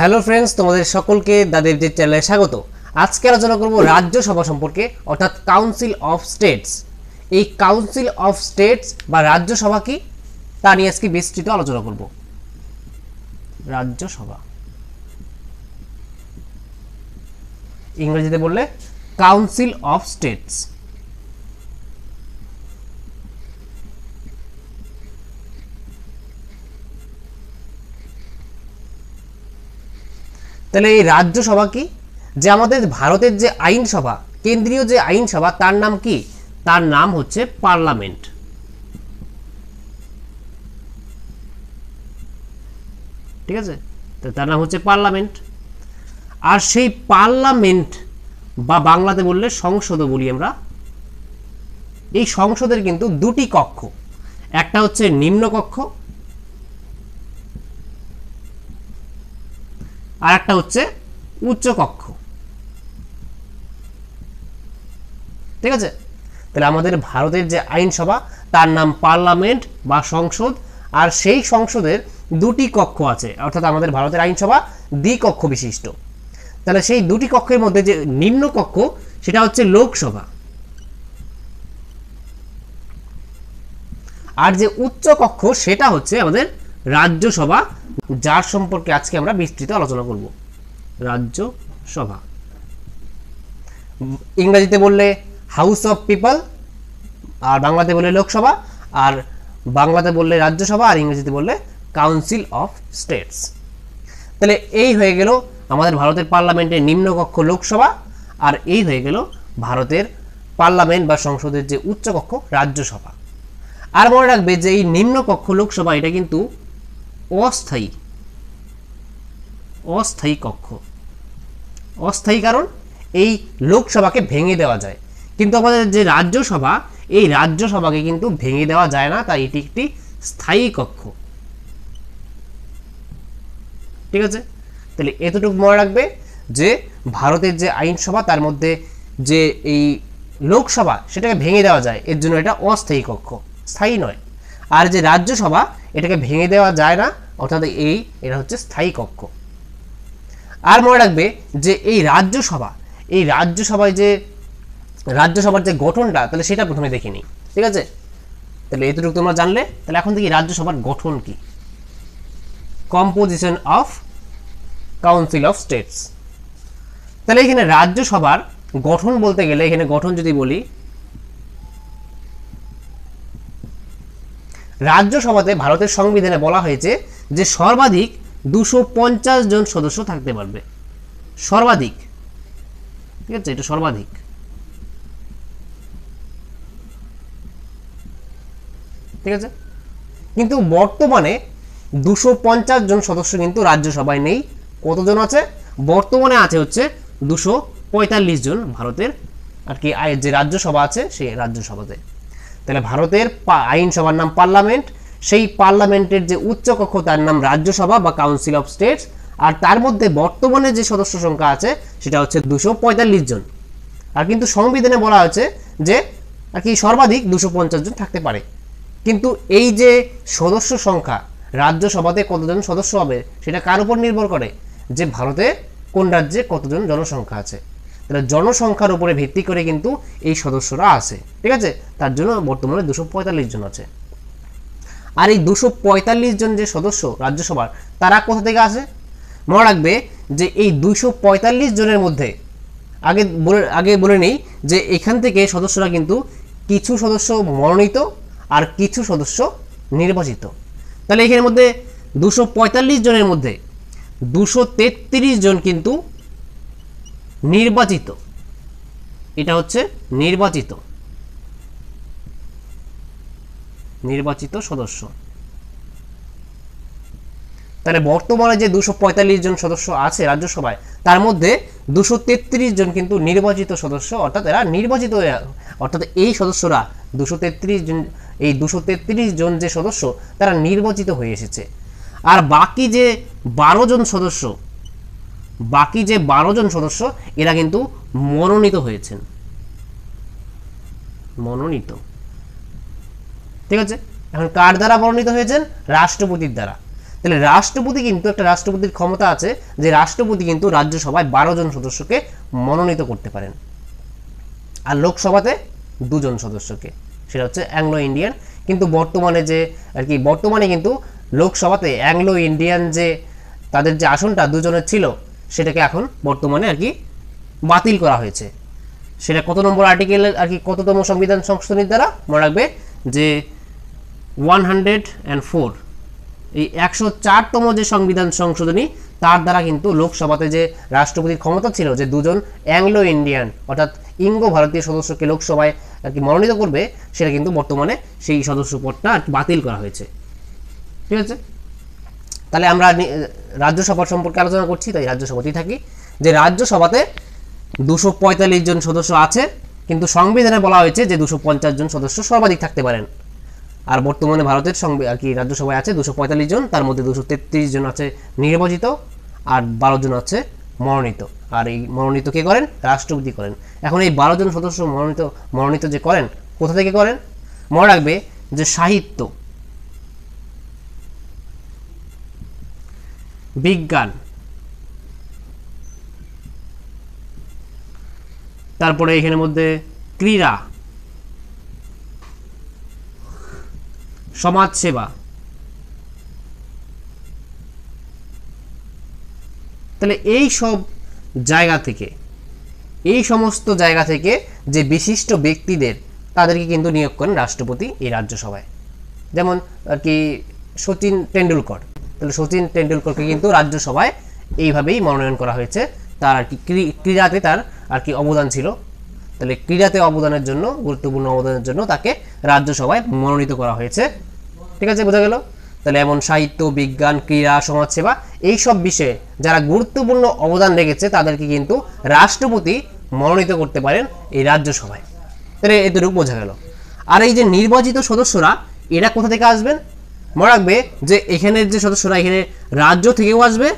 Hello friends, তোমাদের সকলকে দাদের যে চ্যানেলে স্বাগত। আজকে আলোচনা করব রাজ্যসভা সম্পর্কে, অর্থাৎ কাউন্সিল অফ স্টেটস। এই কাউন্সিল অফ স্টেটস বা রাজ্যসভা কি তা নিয়ে আজকে বিস্তৃত আলোচনা করব। রাজ্যসভা ইংরেজিতে বললে কাউন্সিল অফ স্টেটস। তাহলে এই রাজ্যসভা কি? যে আমাদের ভারতের যে আইনসভা, কেন্দ্রীয় যে আইনসভা, তার নাম কি? তার নাম হচ্ছে পার্লামেন্ট। ঠিক আছে, তো তার নাম হচ্ছে পার্লামেন্ট। আর সেই পার্লামেন্ট বা বাংলাতে বললে সংসদও বলি আমরা, এই সংসদের কিন্তু দুটি কক্ষ, একটা হচ্ছে নিম্নকক্ষ আর একটা হচ্ছে উচ্চকক্ষ। ঠিক আছে, তাহলে আমাদের ভারতের যে আইনসভা তার নাম পার্লামেন্ট বা সংসদ, আর সেই সংসদের দুটি কক্ষ আছে, অর্থাৎ আমাদের ভারতের আইনসভা দ্বিকক্ষ বিশিষ্ট। তাহলে সেই দুটি কক্ষের মধ্যে যে নিম্ন কক্ষ সেটা হচ্ছে লোকসভা, আর যে উচ্চ কক্ষ সেটা হচ্ছে আমাদের রাজ্যসভা, যার সম্পর্কে আজকে আমরা বিস্তৃত আলোচনা করব। রাজ্যসভা ইংরেজিতে বললে হাউস অফ পিপল, আর বাংলাতে বললে লোকসভা, আর বাংলাতে বললে রাজ্যসভা, আর ইংরেজিতে বললে কাউন্সিল অফ স্টেটস। তাহলে এই হয়ে গেল আমাদের ভারতের পার্লামেন্টের নিম্নকক্ষ লোকসভা, আর এই হয়ে গেল ভারতের পার্লামেন্ট বা সংসদের যে উচ্চকক্ষ রাজ্যসভা। আর মনে রাখবে যে এই নিম্নকক্ষ লোকসভা এটা কিন্তু অস্থায়ী, অস্থায়ী কক্ষ। অস্থায়ী কারণ এই লোকসভাকে ভেঙে দেওয়া যায়, কিন্তু আমাদের যে রাজ্যসভা, এই রাজ্যসভাকে কিন্তু ভেঙে দেওয়া যায় না, তাই এটি একটি স্থায়ী কক্ষ। ঠিক আছে, তাহলে এতটুকু মনে রাখবে যে ভারতের যে আইনসভা তার মধ্যে যে এই লোকসভা সেটাকে ভেঙে দেওয়া যায়, এর জন্য এটা অস্থায়ী কক্ষ, স্থায়ী নয়। আর যে রাজ্যসভা এটাকে ভেঙে দেওয়া যায় না, অর্থাৎ এটা হচ্ছে স্থায়ী কক্ষ। আর মনে রাখবে যে এই রাজ্যসভা, এই রাজ্যসভায় যে রাজ্যসভার যে গঠনটা, তাহলে সেটা প্রথমে দেখে নিই। ঠিক আছে, তাহলে এতটুকু তোমরা জানলে। তাহলে এখন থেকে রাজ্যসভার গঠন কি? Composition of council of states. তাহলে এখানে রাজ্যসভার গঠন বলতে গেলে, এখানে গঠন যদি বলি, রাজ্যসভাতে ভারতের সংবিধানে বলা হয়েছে যে সর্বাধিক 250 জন সদস্য থাকতে পারবে। সর্বাধিক, ঠিক আছে, এটা সর্বাধিক। ঠিক আছে, কিন্তু বর্তমানে 250 জন সদস্য কিন্তু রাজ্যসভায় নেই। কতজন আছে বর্তমানে? আছে হচ্ছে 245 জন ভারতের আর কি যে রাজ্যসভা আছে সেই রাজ্যসভাতে। তাহলে ভারতের আইনসভার নাম পার্লামেন্ট, সেই পার্লামেন্টের যে উচ্চকক্ষ তার নাম রাজ্যসভা বা কাউন্সিল অফ স্টেটস, আর তার মধ্যে বর্তমানে যে সদস্য সংখ্যা আছে সেটা হচ্ছে 245 জন। আর কিন্তু সংবিধানে বলা হয়েছে যে আর কি সর্বাধিক 250 জন থাকতে পারে। কিন্তু এই যে সদস্য সংখ্যা, রাজ্যসভাতে কতজন সদস্য হবে সেটা কার উপর নির্ভর করে? যে ভারতে কোন রাজ্যে কতজন জনসংখ্যা আছে। তাহলে জনসংখ্যার উপরে ভিত্তি করে কিন্তু এই সদস্যরা আছে। ঠিক আছে, তার জন্য বর্তমানে 245 জন আছে। আর এই 245 জন যে সদস্য রাজ্যসভার, তারা কোথা থেকে আসে? মনে রাখবে যে এই 245 জনের মধ্যে আগে বলে নেই যে এখান থেকে সদস্যরা কিন্তু কিছু সদস্য মনোনীত আর কিছু সদস্য নির্বাচিত। তাহলে এখানের মধ্যে 245 জনের মধ্যে 233 জন কিন্তু নির্বাচিত। এটা হচ্ছে নির্বাচিত সদস্য। তাহলে বর্তমানে যে 245 জন সদস্য আছে রাজ্যসভায়, তার মধ্যে 233 জন কিন্তু নির্বাচিত সদস্য, অর্থাৎ এরা নির্বাচিত, অর্থাৎ এই সদস্যরা 233 জন, এই 233 জন যে সদস্য তারা নির্বাচিত হয়ে এসেছে। আর বাকি যে 12 জন সদস্য এরা কিন্তু মনোনীত হয়েছেন, মনোনীত। ঠিক আছে, এখন কার দ্বারা মনোনীত হয়েছেন? রাষ্ট্রপতির দ্বারা। তাহলে রাষ্ট্রপতি কিন্তু একটা রাষ্ট্রপতির ক্ষমতা আছে যে রাষ্ট্রপতি কিন্তু রাজ্যসভায় 12 জন সদস্যকে মনোনীত করতে পারেন, আর লোকসভাতে 2 জন সদস্যকে, সেটা হচ্ছে অ্যাংলো ইন্ডিয়ান। কিন্তু বর্তমানে যে আর কি বর্তমানে কিন্তু লোকসভাতে অ্যাংলো ইন্ডিয়ান যে তাদের যে আসনটা 2 জনের ছিল সেটাকে এখন বর্তমানে আর কি বাতিল করা হয়েছে। সেটা কত নম্বর আর্টিকেল আর কি কততম সংবিধান সংশোধনীর দ্বারা মনে রাখবে যে 104, এই 104তম যে সংবিধান সংশোধনী তার দ্বারা কিন্তু লোকসভাতে যে রাষ্ট্রপতির ক্ষমতা ছিল যে 2 জন অ্যাংলো ইন্ডিয়ান অর্থাৎ ইঙ্গ ভারতীয় সদস্যকে লোকসভায় আর কি মনোনীত করবে, সেটা কিন্তু বর্তমানে সেই সদস্য পদটা বাতিল করা হয়েছে। ঠিক আছে, তাহলে আমরা রাজ্যসভা সম্পর্কে আলোচনা করছি, তাই রাজ্যসভাতেই থাকি। যে রাজ্যসভাতে 245 জন সদস্য আছে, কিন্তু সংবিধানে বলা হয়েছে যে 250 জন সদস্য সর্বাধিক থাকতে পারেন। আর বর্তমানে ভারতের আর কি রাজ্যসভায় আছে 245 জন, তার মধ্যে 233 জন আছে নির্বাচিত আর 12 জন আছে মনোনীত। আর এই মনোনীত কে করেন? রাষ্ট্রপতি করেন। এখন এই 12 জন সদস্য মনোনীত যে করেন, কোথা থেকে করেন? মনে রাখবে যে সাহিত্য, বিজ্ঞান, তারপরে এখানের মধ্যে ক্রীড়া, সমাজসেবা, তাহলে এই সব জায়গা থেকে, এই সমস্ত জায়গা থেকে যে বিশিষ্ট ব্যক্তিদের তাদেরকে কিন্তু নিয়োগ করেন রাষ্ট্রপতি এই রাজ্যসভায়। যেমন আর কি সচিন টেন্ডুলকর, তাহলে সচিন টেন্ডুলকরকে কিন্তু রাজ্যসভায় এইভাবেই মনোনয়ন করা হয়েছে। তার আর কি ক্রীড়াতে তার আর কি অবদান ছিল, তাহলে ক্রীড়াতে অবদানের জন্য, গুরুত্বপূর্ণ অবদানের জন্য তাকে রাজ্যসভায় মনোনীত করা হয়েছে। ঠিক আছে, বোঝা গেল? তাহলে এমন সাহিত্য, বিজ্ঞান, ক্রীড়া, সমাজসেবা এইসব বিষয়ে যারা গুরুত্বপূর্ণ অবদান রেখেছে তাদেরকে কিন্তু রাষ্ট্রপতি মনোনীত করতে পারেন এই রাজ্যসভায়। তাহলে এতটুকু বোঝা গেল। আর এই যে নির্বাচিত সদস্যরা এরা কোথা থেকে আসবেন? মনে রাখবে যে এখানের যে সদস্যরা এখানে রাজ্য থেকেও আসবে,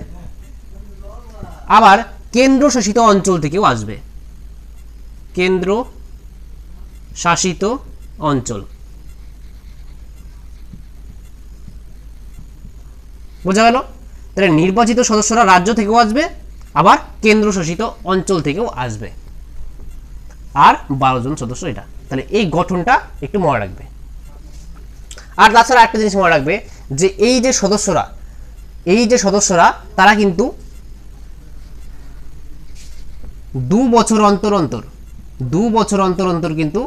আবার কেন্দ্রশাসিত অঞ্চল থেকেও আসবে। কেন্দ্র শাসিত অঞ্চল, বোঝা গেল? তাহলে নির্বাচিত সদস্যরা রাজ্য থেকেও আসবে, আবার কেন্দ্রশাসিত অঞ্চল থেকেও আসবে, আর 12 জন সদস্য এটা। তাহলে এই গঠনটা একটু মনে রাখবে। আর তাছাড়া একটা জিনিস মনে রাখবে যে এই যে সদস্যরা তারা কিন্তু 2 বছর অন্তর অন্তর কিন্তু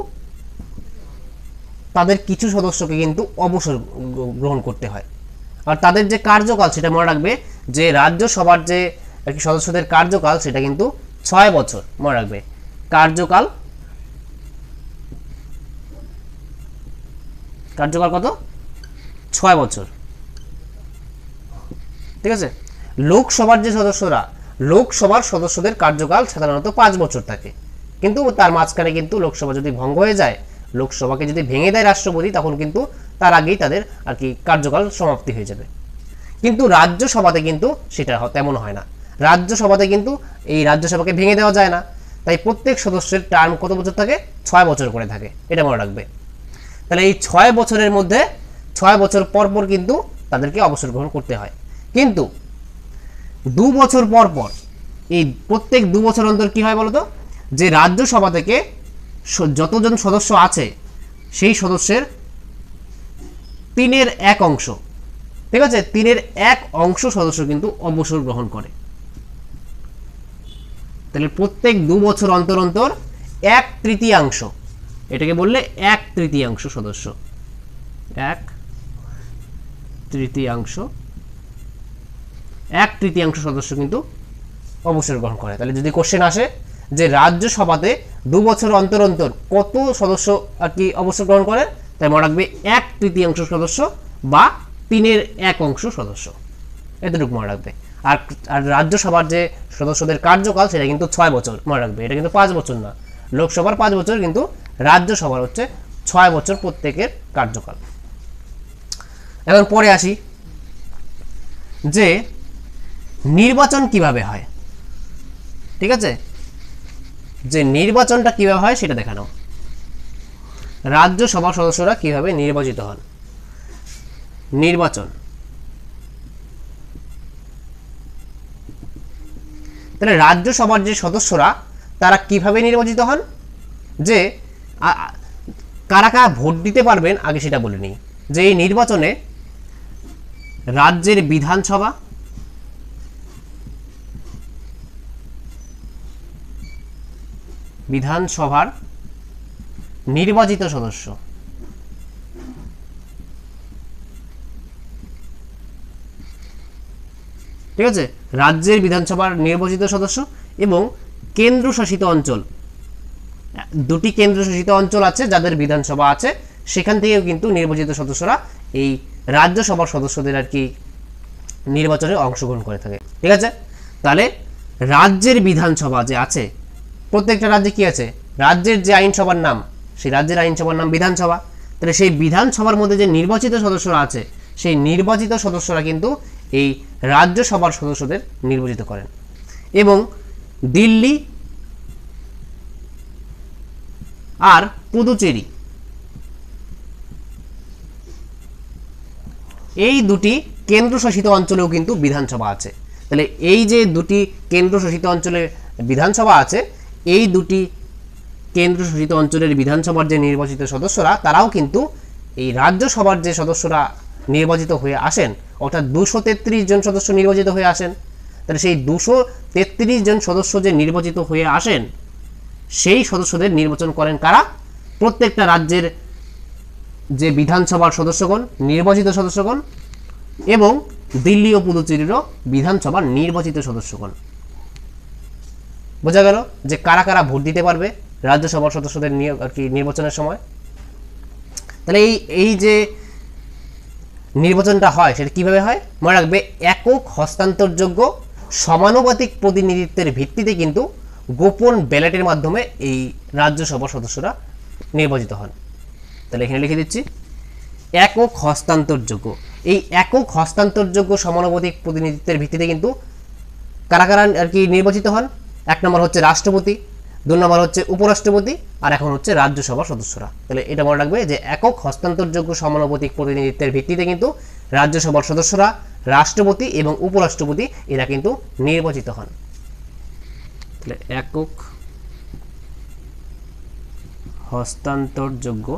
তাদের কিছু সদস্যকে কিন্তু অবসর গ্রহণ করতে হয়। আর তাদের যে কার্যকাল সেটা মনে রাখবে যে রাজ্যসভার যে আর কি সদস্যদের কার্যকাল সেটা কিন্তু 6 বছর। মনে রাখবে কার্যকাল কত? 6 বছর। ঠিক আছে, লোকসভার যে সদস্যরা, লোকসভার সদস্যদের কার্যকাল সাধারণত 5 বছর থাকে, কিন্তু তার মাঝখানে কিন্তু লোকসভা যদি ভঙ্গ হয়ে যায়, লোকসভাকে যদি ভেঙে দেয় রাষ্ট্রপতি, তখন কিন্তু তার আগেই তাদের আর কি কার্যকাল সমাপ্তি হয়ে যাবে। কিন্তু রাজ্যসভাতে কিন্তু সেটা তেমন হয় না। রাজ্যসভাতে কিন্তু এই রাজ্যসভাকে ভেঙে দেওয়া যায় না, তাই প্রত্যেক সদস্যের টার্ম কত বছর থাকে? 6 বছর করে থাকে, এটা মনে রাখবে। তাহলে এই 6 বছরের মধ্যে 6 বছর পর পর কিন্তু তাদেরকে অবসর গ্রহণ করতে হয়। কিন্তু 2 বছর পর পর, এই প্রত্যেক 2 বছর অন্তর কি হয় বলতো? যে রাজ্যসভা থেকে যতজন সদস্য আছে সেই সদস্যের 3/1 অংশ, ঠিক আছে, 3/1 অংশ সদস্য কিন্তু অবসর গ্রহণ করে। তাহলে প্রত্যেক 2 বছর অন্তর অন্তর 1/3, এটাকে বললে 1/3 সদস্য, 1/3 সদস্য কিন্তু অবসর গ্রহণ করে। তাহলে যদি কোশ্চেন আসে যে রাজ্যসভাতে 2 বছর অন্তর অন্তর কত সদস্য আর কি অবসর গ্রহণ করে, তাই মনে রাখবে 1/3 সদস্য বা 3/1 সদস্য, এতটুকু মনে রাখবে। আর রাজ্যসভার যে সদস্যদের কার্যকাল সেটা কিন্তু 6 বছর। মনে রাখবে এটা কিন্তু 5 বছর না, লোকসভার 5 বছর, কিন্তু রাজ্যসভার হচ্ছে 6 বছর প্রত্যেকের কার্যকাল। এখন পরে আসি যে নির্বাচন কিভাবে হয়। ঠিক আছে, যে নির্বাচনটা কিভাবে হয় সেটা দেখানো। রাজ্যসভার সদস্যরা কিভাবে নির্বাচিত হন। নির্বাচন তাহলে রাজ্যসভার যে সদস্যরা তারা কিভাবে নির্বাচিত হন, যে কারা কারা ভোট দিতে পারবেন আগে সেটা বলে নিই। যে এই নির্বাচনে রাজ্যের বিধানসভার নির্বাচিত সদস্য, ঠিক আছে, রাজ্যের বিধানসভার নির্বাচিত সদস্য এবং কেন্দ্রশাসিত অঞ্চল, দুটি কেন্দ্রশাসিত অঞ্চল আছে যাদের বিধানসভা আছে, সেখান থেকেও কিন্তু নির্বাচিত সদস্যরা এই রাজ্যসভার সদস্যদের আর কি নির্বাচনে অংশগ্রহণ করে থাকে। ঠিক আছে, তাহলে রাজ্যের বিধানসভা যে আছে, প্রত্যেকটা রাজ্যে কি আছে, রাজ্যের যে আইনসভার নাম, সেই রাজ্যের আইনসভার নাম বিধানসভা। তাহলে সেই বিধানসভার মধ্যে যে নির্বাচিত সদস্যরা আছে, সেই নির্বাচিত সদস্যরা কিন্তু এই রাজ্যসভার সদস্যদের নির্বাচিত করেন। এবং দিল্লি আর পুদুচেরি এই দুটি কেন্দ্রশাসিত অঞ্চলেও কিন্তু বিধানসভা আছে। তাহলে এই যে দুটি কেন্দ্রশাসিত অঞ্চলে বিধানসভা আছে, এই দুটি কেন্দ্রশাসিত অঞ্চলের বিধানসভার যে নির্বাচিত সদস্যরা তারাও কিন্তু এই রাজ্যসভার যে সদস্যরা নির্বাচিত হয়ে আসেন, অর্থাৎ 233 জন সদস্য নির্বাচিত হয়ে আসেন। তাহলে সেই 233 জন সদস্য যে নির্বাচিত হয়ে আসেন, সেই সদস্যদের নির্বাচন করেন কারা, প্রত্যেকটা রাজ্যের যে বিধানসভার সদস্যগণ, নির্বাচিত সদস্যগণ, এবং দিল্লি ও পুদুচেরিরও বিধানসভার নির্বাচিত সদস্যগণ। বোঝা গেল যে কারা কারা ভোট দিতে পারবে রাজ্যসভার সদস্যদের আর কি নির্বাচনের সময়। তাহলে এই যে নির্বাচনটা হয় সেটা কিভাবে হয় মনে রাখবে, একক হস্তান্তরযোগ্য সমানুপাতিক প্রতিনিধিত্বের ভিত্তিতে কিন্তু গোপন ব্যালটের মাধ্যমে এই রাজ্যসভার সদস্যরা নির্বাচিত হন। তাহলে এখানে লিখে দিচ্ছি একক হস্তান্তরযোগ্য। এই একক হস্তান্তরযোগ্য সমানুপাতিক প্রতিনিধিত্বের ভিত্তিতে কিন্তু কারা কারা আর কি নির্বাচিত হন, 1 নম্বর হচ্ছে রাষ্ট্রপতি, 2 নম্বর হচ্ছে উপরাষ্ট্রপতি, আর এখন হচ্ছে রাজ্যসভার সদস্যরা। তাহলে এটা মনে রাখবে যে একক হস্তান্তরযোগ্য সমানুপাতিক প্রতিনিধিত্বের ভিত্তিতে কিন্তু রাজ্যসভার সদস্যরা, রাষ্ট্রপতি এবং উপরাষ্ট্রপতি এরা কিন্তু নির্বাচিত হন। তাহলে একক হস্তান্তরযোগ্য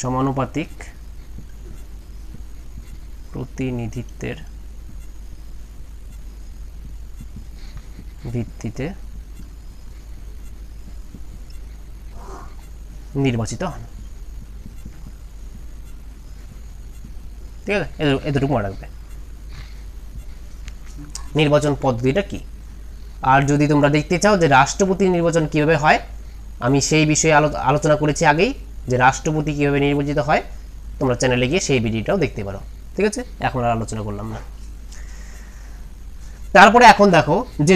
সমানুপাতিক প্রতিনিধিত্বের ভিত্তিতে নির্বাচিত হন। ঠিক আছে, এতটুকু মনে রাখবে নির্বাচন পদ্ধতিটা কি। আর যদি তোমরা দেখতে চাও যে রাষ্ট্রপতি নির্বাচন কিভাবে হয়, আমি সেই বিষয়ে আলোচনা করেছি আগেই, যে রাষ্ট্রপতি কিভাবে নির্বাচিত হয়, তোমরা চ্যানেলে গিয়ে সেই ভিডিওটাও দেখতে পারো। ঠিক আছে, এখন আর আলোচনা করলাম না। তারপরে এখন দেখো যে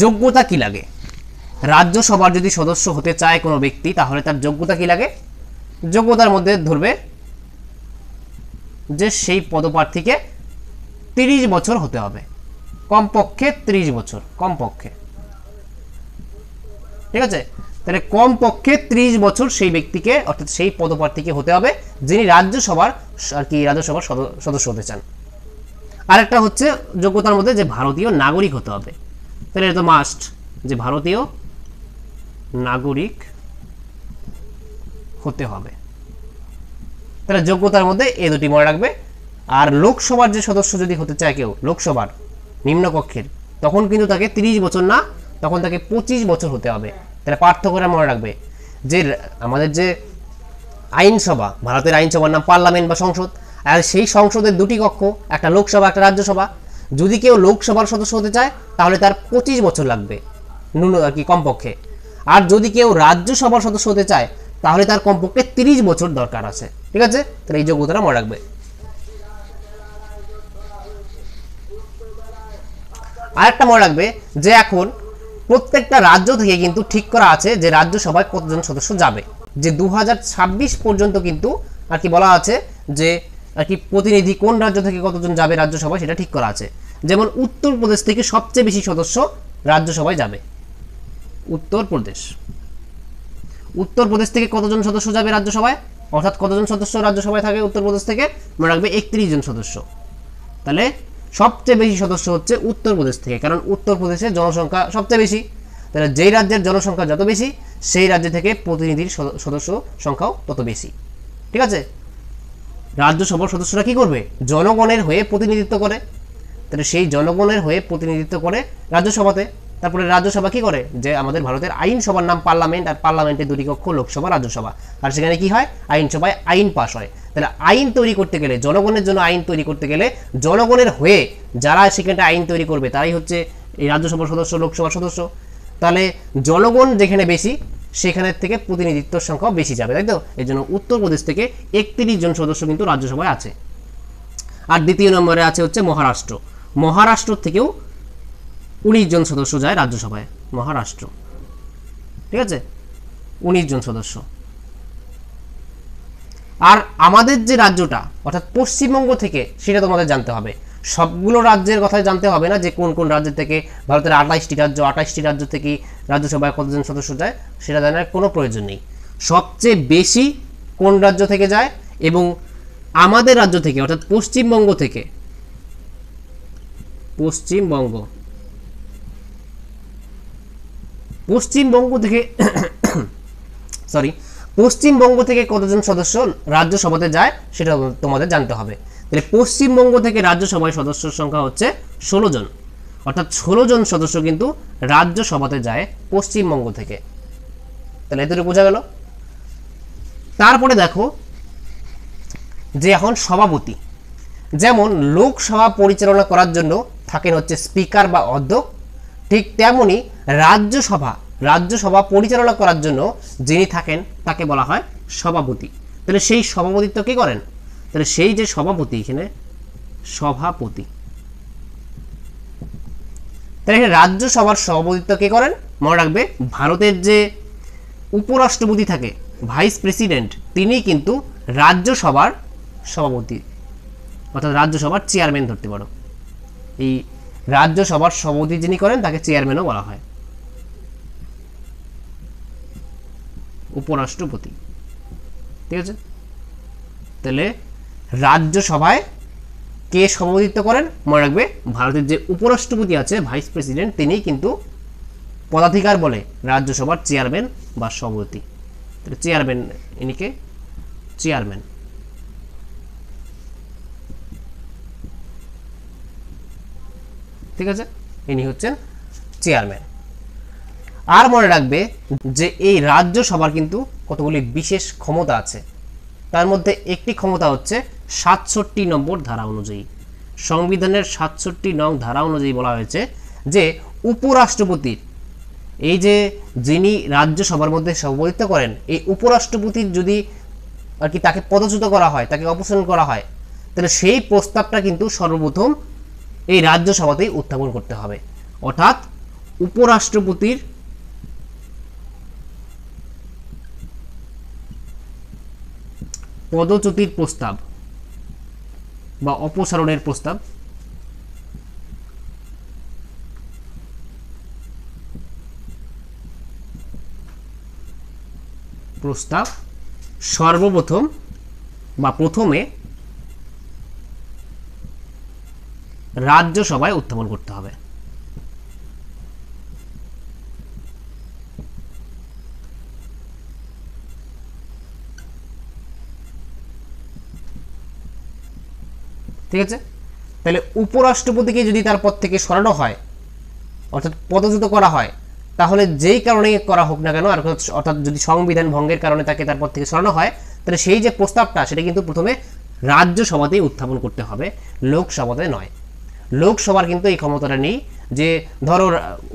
যোগ্যতা কি লাগে। রাজ্যসভার যদি সদস্য হতে চায় কোনো ব্যক্তি, তাহলে তার যোগ্যতা কি লাগে। যোগ্যতার মধ্যে ধরবে যে সেই পদপ্রার্থীকে 30 বছর হতে হবে, কমপক্ষে 30 বছর, কমপক্ষে। ঠিক আছে, তাহলে কমপক্ষে 30 বছর সেই ব্যক্তিকে, অর্থাৎ সেই পদপ্রার্থীকে হতে হবে যিনি রাজ্যসভার আর কি রাজ্যসভার সদস্য হতে চান। আরেকটা হচ্ছে যোগ্যতার মধ্যে যে ভারতীয় নাগরিক হতে হবে। তাহলে এটা তো মাস্ট যে ভারতীয় নাগরিক হতে হবে। তাহলে যোগ্যতার মধ্যে এই দুটি মনে রাখবে। আর লোকসভার যে সদস্য যদি হতে চায় কেউ, লোকসভার নিম্নকক্ষের, তখন কিন্তু তাকে 30 বছর না, তখন তাকে 25 বছর হতে হবে। তাহলে পার্থক্যটা মনে রাখবে যে আমাদের যে আইনসভা, ভারতের আইনসভার নাম পার্লামেন্ট বা সংসদ, আর সেই সংসদের দুটি কক্ষ, একটা লোকসভা একটা রাজ্যসভা। যদি কেউ লোকসভার সদস্য হতে চায় তাহলে তার 25 বছর লাগবে আর কি কমপক্ষে। আর যদি কেউ রাজ্যসভার সদস্য হতে চায় তাহলে তার কমপক্ষে 30 বছর দরকার আছে। ঠিক আছে, তাহলে এই যোগ্যতাটা মনে রাখবে। আরেকটা মনে রাখবে যে এখন প্রত্যেকটা রাজ্য থেকে কিন্তু ঠিক করা আছে যে রাজ্যসভায় কতজন সদস্য যাবে। যে 2026 পর্যন্ত কিন্তু আর কি বলা আছে যে আর কি প্রতিনিধি কোন রাজ্য থেকে কতজন যাবে রাজ্যসভায়, সেটা ঠিক করা আছে। যেমন উত্তরপ্রদেশ থেকে সবচেয়ে বেশি সদস্য রাজ্যসভায় যাবে। উত্তরপ্রদেশ থেকে কতজন সদস্য যাবে রাজ্যসভায়, অর্থাৎ কতজন সদস্য রাজ্যসভায় থাকে উত্তরপ্রদেশ থেকে? মনে রাখবে 31 জন সদস্য। তাহলে সবচেয়ে বেশি সদস্য হচ্ছে উত্তরপ্রদেশ থেকে, কারণ উত্তরপ্রদেশের জনসংখ্যা সবচেয়ে বেশি। তাহলে যেই রাজ্যের জনসংখ্যা যত বেশি সেই রাজ্য থেকে প্রতিনিধির সদস্য সংখ্যাও তত বেশি। ঠিক আছে? রাজ্যসভার সদস্যরা কি করবে? জনগণের হয়ে প্রতিনিধিত্ব করে। তাহলে সেই জনগণের হয়ে প্রতিনিধিত্ব করে রাজ্যসভাতে। তারপরে রাজ্যসভা কি করে? যে আমাদের ভারতের আইনসভার নাম পার্লামেন্ট, আর পার্লামেন্টের দুটি কক্ষ লোকসভা, রাজ্যসভা। আর সেখানে কি হয়? আইনসভায় আইন পাস হয়। তাহলে আইন তৈরি করতে গেলে, জনগণের জন্য আইন তৈরি করতে গেলে জনগণের হয়ে যারা সেখানটা আইন তৈরি করবে তারাই হচ্ছে এই রাজ্যসভার সদস্য, লোকসভার সদস্য। তাহলে জনগণ যেখানে বেশি সেখানের থেকে প্রতিনিধিত্বর সংখ্যাও বেশি যাবে, তাই তো? এই জন্য উত্তরপ্রদেশ থেকে 31 জন সদস্য কিন্তু রাজ্যসভায় আছে। আর দ্বিতীয় নম্বরে আছে হচ্ছে মহারাষ্ট্র। মহারাষ্ট্র থেকেও 19 জন সদস্য যায় রাজ্যসভায়, মহারাষ্ট্র। ঠিক আছে? 19 জন সদস্য। আর আমাদের যে রাজ্যটা অর্থাৎ পশ্চিমবঙ্গ থেকে, সেটা তোমাদের জানতে হবে। সবগুলো রাজ্যের কথা জানতে হবে না, যে কোন কোন রাজ্য থেকে ভারতের 28টি রাজ্য, 28টি রাজ্য থেকে রাজ্যসভায় কতজন সদস্য যায় সেটা জানার কোনো প্রয়োজন নেই। সবচেয়ে বেশি কোন রাজ্য থেকে যায় এবং আমাদের রাজ্য থেকে অর্থাৎ পশ্চিমবঙ্গ থেকে, পশ্চিমবঙ্গ থেকে পশ্চিমবঙ্গ থেকে কতজন সদস্য রাজ্যসভাতে যায় সেটা তোমাদের জানতে হবে। তাহলে পশ্চিমবঙ্গ থেকে রাজ্যসভায় সদস্যর সংখ্যা হচ্ছে 16 জন, অর্থাৎ 16 জন সদস্য কিন্তু রাজ্যসভাতে যায় পশ্চিমবঙ্গ থেকে। তাহলে এতটুকু বোঝা গেল। তারপরে দেখো যে এখন সভাপতি, যেমন লোকসভা পরিচালনা করার জন্য থাকেন হচ্ছে স্পিকার বা অধ্যক্ষ, ঠিক তেমনি রাজ্যসভা পরিচালনা করার জন্য যিনি থাকেন তাকে বলা হয় সভাপতি। তাহলে সেই সভাপতিত্ব কে করেন? তাহলে সেই যে সভাপতি, এখানে সভাপতি, তাহলে এখানে রাজ্যসভার সভাপতিত্ব কে করেন? মনে রাখবে ভারতের যে উপরাষ্ট্রপতি থাকে, ভাইস প্রেসিডেন্ট, তিনি কিন্তু রাজ্যসভার সভাপতি, অর্থাৎ রাজ্যসভার চেয়ারম্যান ধরতে পারো। এই রাজ্যসভার সভাপতি যিনি করেন তাকে চেয়ারম্যানও বলা হয়, উপরাষ্ট্রপতি। ঠিক আছে? তাহলে রাজ্যসভায় কে সভাপতিত্ব করেন? মনে রাখবে ভারতের যে উপরাষ্ট্রপতি আছে, ভাইস প্রেসিডেন্ট, তিনি কিন্তু পদাধিকার বলে রাজ্যসভার চেয়ারম্যান বা সভাপতি। তাহলে চেয়ারম্যান, ইনিকে চেয়ারম্যান। ঠিক আছে? ইনি হচ্ছেন চেয়ারম্যান। আর মনে রাখবে যে এই রাজ্যসভার কিন্তু কতগুলি বিশেষ ক্ষমতা আছে। তার মধ্যে একটি ক্ষমতা হচ্ছে 67 নম্বর ধারা অনুযায়ী, সংবিধানের 67 নং ধারা অনুযায়ী বলা হয়েছে যে উপরাষ্ট্রপতির, এই যে যিনি রাজ্যসভার মধ্যে সভাপতিত্ব করেন, এই উপরাষ্ট্রপতির যদি আর কি তাকে পদচ্যুত করা হয়, তাকে অপসারণ করা হয়, তাহলে সেই প্রস্তাবটা কিন্তু সর্বপ্রথম এই রাজ্যসভাতেই উত্থাপন করতে হবে। অর্থাৎ উপরাষ্ট্রপতির পদচ্যুতির প্রস্তাব বা অপসারণের প্রস্তাব সর্বপ্রথম বা প্রথমে রাজ্যসভায় উত্থাপন করতে হবে। ঠিক আছে? তাহলে উপরাষ্ট্রপতিকে যদি তার পদ থেকে সরানো হয়, অর্থাৎ পদচ্যুত করা হয়, তাহলে যেই কারণে করা হোক না কেন, অর্থাৎ যদি সংবিধান ভঙ্গের কারণে তাকে তার পদ থেকে সরানো হয়, তাহলে সেই যে প্রস্তাবটা সেটা কিন্তু প্রথমে রাজ্যসভাতেই উত্থাপন করতে হবে, লোকসভাতে নয়। লোকসভার কিন্তু এই ক্ষমতাটা নেই যে ধরো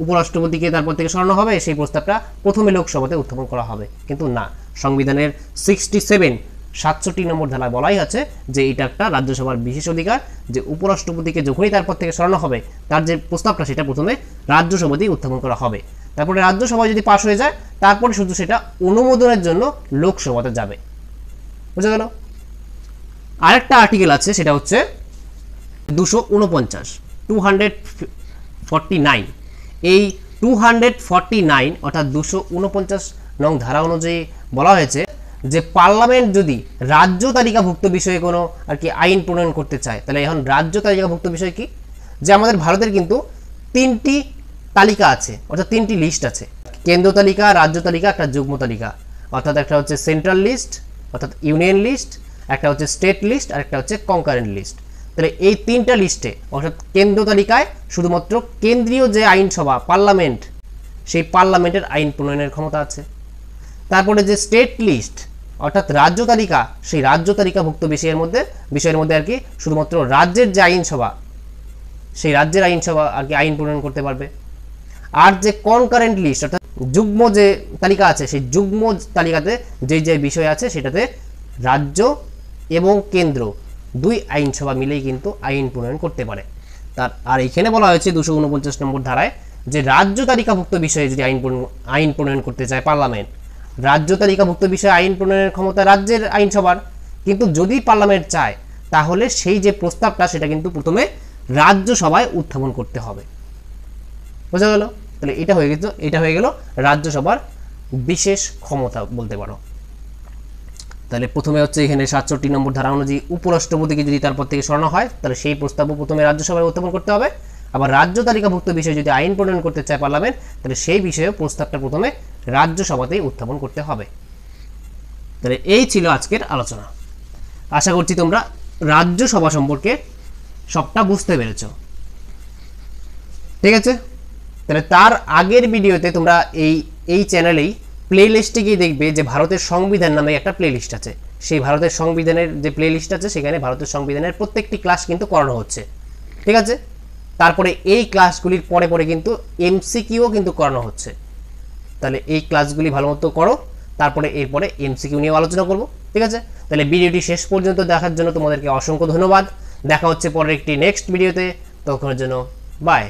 উপরাষ্ট্রপতিকে তার পদ থেকে সরানো হবে, সেই প্রস্তাবটা প্রথমে লোকসভাতে উত্থাপন করা হবে, কিন্তু না। সংবিধানের 67 নম্বর ধারায় বলাই আছে যে এটা একটা রাজ্যসভার বিশেষ অধিকার, যে উপরাষ্ট্রপতিকে যখনই তার পদ থেকে সরানো হবে, তার যে প্রস্তাবটা সেটা প্রথমে রাজ্যসভাতেই উত্থাপন করা হবে। তারপরে রাজ্যসভায় যদি পাশ হয়ে যায়, তারপরে শুধু সেটা অনুমোদনের জন্য লোকসভাতে যাবে। বুঝা গেল? আরেকটা আর্টিকেল আছে, সেটা হচ্ছে 249 এই 249 অর্থাৎ 249 নং ধারা অনুযায়ী বলা হয়েছে যে পার্লামেন্ট যদি রাজ্য তালিকাভুক্ত বিষয়ে কোনো আর কি আইন প্রণয়ন করতে চায়, তাহলে এখন রাজ্য তালিকাভুক্ত বিষয় কি, যে আমাদের ভারতের কিন্তু 3টি তালিকা আছে, অর্থাৎ 3টি লিস্ট আছে, কেন্দ্র তালিকা, রাজ্য তালিকা, একটা যুগ্ম তালিকা, অর্থাৎ একটা হচ্ছে সেন্ট্রাল লিস্ট অর্থাৎ ইউনিয়ন লিস্ট, একটা হচ্ছে স্টেট লিস্ট, আর একটা হচ্ছে কনকারেন্ট লিস্ট। তাহলে এই 3টা লিস্টে অর্থাৎ কেন্দ্র তালিকায় শুধুমাত্র কেন্দ্রীয় যে আইনসভা পার্লামেন্ট, সেই পার্লামেন্টের আইন প্রণয়নের ক্ষমতা আছে। তারপরে যে স্টেট লিস্ট অর্থাৎ রাজ্য তালিকা, সেই রাজ্য তালিকাভুক্ত বিষয়ের মধ্যে আর কি শুধুমাত্র রাজ্যের যে আইনসভা, সেই রাজ্যের আইনসভা আর কি আইন প্রণয়ন করতে পারবে। আর যে কনকারেন্ট লিস্ট অর্থাৎ যুগ্ম যে তালিকা আছে, সেই যুগ্ম তালিকাতে যে বিষয় আছে সেটাতে রাজ্য এবং কেন্দ্র 2 আইনসভা মিলেই কিন্তু আইন প্রণয়ন করতে পারে। আর এখানে বলা হয়েছে 249 নম্বর ধারায় যে রাজ্য তালিকাভুক্ত বিষয়ে যদি আইন প্রণয়ন করতে চায় পার্লামেন্ট, রাজ্য তালিকাভুক্ত বিষয়ে আইন প্রণয়নের ক্ষমতা রাজ্যের আইনসভার, কিন্তু যদি পার্লামেন্ট চায় তাহলে সেই যে প্রস্তাবটা সেটা কিন্তু প্রথমে রাজ্যসভায় উত্থাপন করতে হবে। বোঝা গেল? তাহলে এটা হয়ে গেল রাজ্যসভার বিশেষ ক্ষমতা বলতে পারো। তাহলে প্রথমে হচ্ছে এখানে 67 নম্বর ধারা অনুযায়ী উপরাষ্ট্রপতিকে যদি তারপর থেকে সরানো হয়, তাহলে সেই প্রস্তাবও প্রথমে রাজ্যসভায় উত্থাপন করতে হবে। আবার রাজ্য তালিকাভুক্ত বিষয়ে যদি আইন প্রণয়ন করতে চায় পার্লামেন্ট, তাহলে সেই বিষয়ে প্রস্তাবটা প্রথমে রাজ্যসভাতেই উত্থাপন করতে হবে। তাহলে এই ছিল আজকের আলোচনা। আশা করছি তোমরা রাজ্যসভা সম্পর্কে সবটা বুঝতে পেরেছো। ঠিক আছে? তাহলে তার আগের ভিডিওতে তোমরা এই চ্যানেলেই প্লেলিস্টে গিয়ে দেখবে যে ভারতের সংবিধান নামে একটা প্লেলিস্ট আছে। সেই ভারতের সংবিধানের যে প্লেলিস্ট আছে সেখানে ভারতের সংবিধানের প্রত্যেকটি ক্লাস কিন্তু করানো হচ্ছে। ঠিক আছে? তারপরে এই ক্লাসগুলির পরে কিন্তু এমসিকিউও কিন্তু করানো হচ্ছে। তাহলে এই ক্লাসগুলি ভালো মতো করো, তারপরে এরপরে এমসিকিউ নিয়ে আলোচনা করব। ঠিক আছে? তাহলে ভিডিওটি শেষ পর্যন্ত দেখার জন্য তোমাদেরকে অসংখ্য ধন্যবাদ। দেখা হচ্ছে পরের একটি নেক্সট ভিডিওতে। ততক্ষণের জন্য বাই।